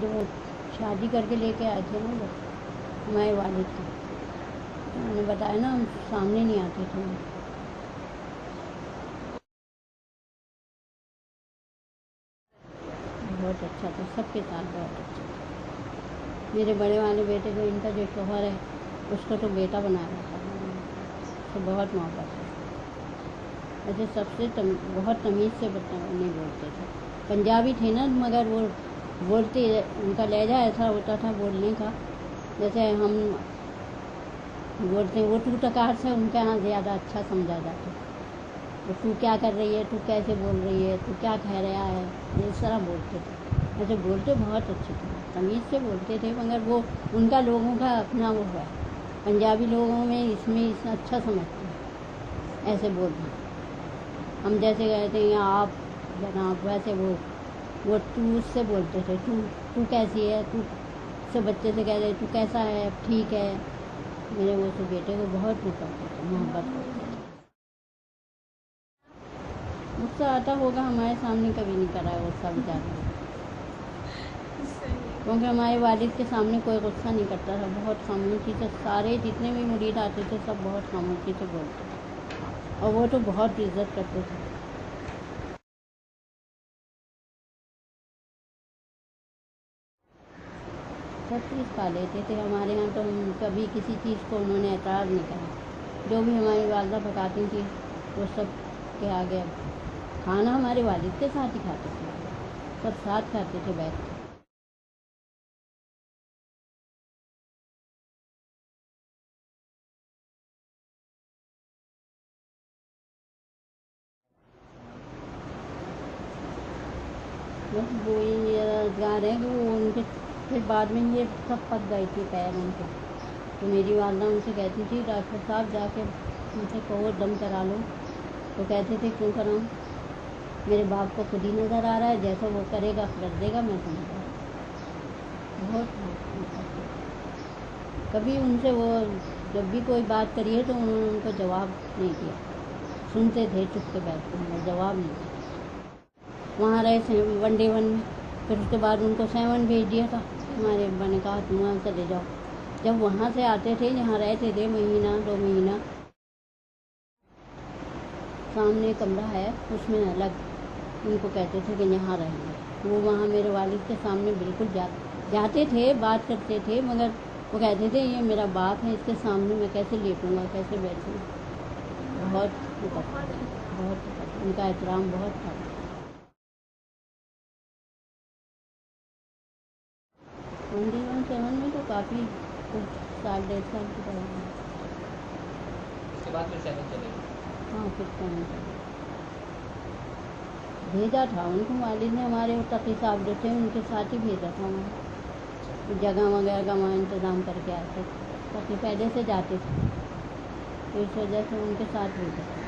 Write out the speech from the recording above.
जो शादी करके लेके आए थे ना लोग हमारे वालिद के, तो मैंने बताया ना हम सामने नहीं आते थे। बहुत अच्छा था, सबके साथ बहुत अच्छा था। मेरे बड़े वाले बेटे को, इनका जो शोहर है उसको तो बेटा बनाया था, तो बहुत मोहब्बत है। ऐसे सबसे बहुत तमीज़ से नहीं बोलते थे। पंजाबी थे ना, मगर वो बोलते, उनका लहजा ऐसा होता था बोलने का, जैसे हम बोलते हैं वो टू टकार से उनके यहाँ ज़्यादा अच्छा समझा जाता। तो तू क्या कर रही है, तू कैसे बोल रही है, तू क्या कह रहा है, इस तरह बोलते थे। ऐसे बोलते बहुत अच्छे थे, तमीज़ से बोलते थे, मगर वो उनका लोगों का अपना वो है। पंजाबी लोगों में इसमें इतना अच्छा समझते हैं ऐसे बोलना। हम जैसे कहते हैं आप जनाब, वैसे वो तू उससे बोलते थे, तू कैसी है, तू से बच्चे से कहते तू कैसा है, ठीक है। मेरे वो से बेटे को बहुत वो करते थे, मोहब्बत करते थे। गुस्सा आता होगा, हमारे सामने कभी नहीं करा है गुस्सा बेचारा, क्योंकि हमारे वालिद के सामने कोई गुस्सा नहीं करता था। बहुत खामोशी से सारे जितने भी मुरीद आते थे सब बहुत खामोशी से बोलते थे, और वो तो बहुत इज्जत करते थे। सब चीज़ खा लेते थे हमारे यहाँ, तो हम कभी किसी चीज़ को उन्होंने एतराज़ नहीं करा। जो भी हमारी वालदा पकाती थी वो सब के आगे खाना हमारे वालिद के साथ ही खाते थे, सब साथ खाते थे बैठ के। बस वो ये रोज़गार है कि वो उनके फिर बाद में ये सब पक गए थे पैर उनके। तो मेरी वालदा उनसे कहती थी डॉक्टर साहब जाके उनसे कहो दम करा लो। तो कहते थे क्यों कराऊँ, मेरे बाप को खुद ही नज़र आ रहा है, जैसा वो करेगा कर देगा, मैं समझ। बहुत कभी उनसे वो जब भी कोई बात करी है तो उन्होंने उनको जवाब नहीं दिया, सुनते थे चुप के बैठते हैं, जवाब नहीं दिया। वहाँ रहे 1 day 1 में, फिर उसके बाद उनको 7 भेज दिया था। हमारे अब्बा ने कहा तुम वहाँ चले जाओ। जब वहाँ से आते थे, यहाँ रहते थे महीना 2 महीना, सामने कमरा है उसमें अलग उनको कहते थे कि यहाँ रहेंगे। वो वहाँ मेरे वालिद के सामने बिल्कुल जाते थे, बात करते थे, मगर वो कहते थे ये मेरा बाप है, इसके सामने मैं कैसे लेटूँगा, कैसे बैठूँगा। बहुत उनका एहतराम बहुत था। 1 day 1 7 में तो काफ़ी कुछ साल 1.5 साल की तरह। उसके बाद फिर 7 चले गए। हाँ, फिर 7 भेजा था उनको वालिद ने, हमारे तकी साहब जो थे उनके साथ ही भेजा था वहाँ, जगह वगैरह का वहाँ इंतज़ाम करके आए थे, तकी पहले से जाते थे, तो इस वजह से उनके साथ भेजा था।